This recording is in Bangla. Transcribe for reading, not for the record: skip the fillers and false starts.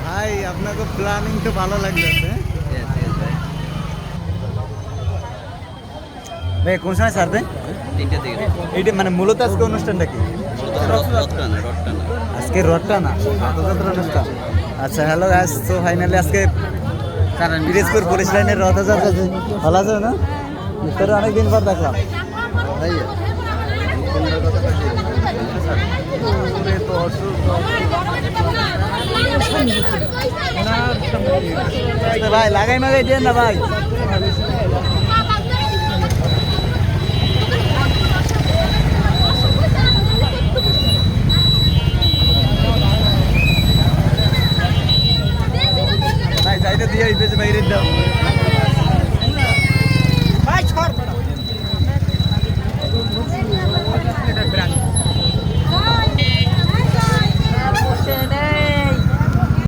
ভাই আপনাকে প্ল্যানিং তো ভালো লাগতেছে। ভাই কোন সময় ছাড়বে? এইটা মানে মূলত আজকে অনুষ্ঠানটা কি? আজকে রথটানা রথযাত্রা অনুষ্ঠান। আচ্ছা হ্যালো গাইস, তো ফাইনালি আজকে পিরোজপুর পুলিশ লাইনের রথযাত্রা ভালো আছে না? ভিতরে অনেকদিন পর দেখলাম। ভাই লাগাই মাগাই দেন না ভাই।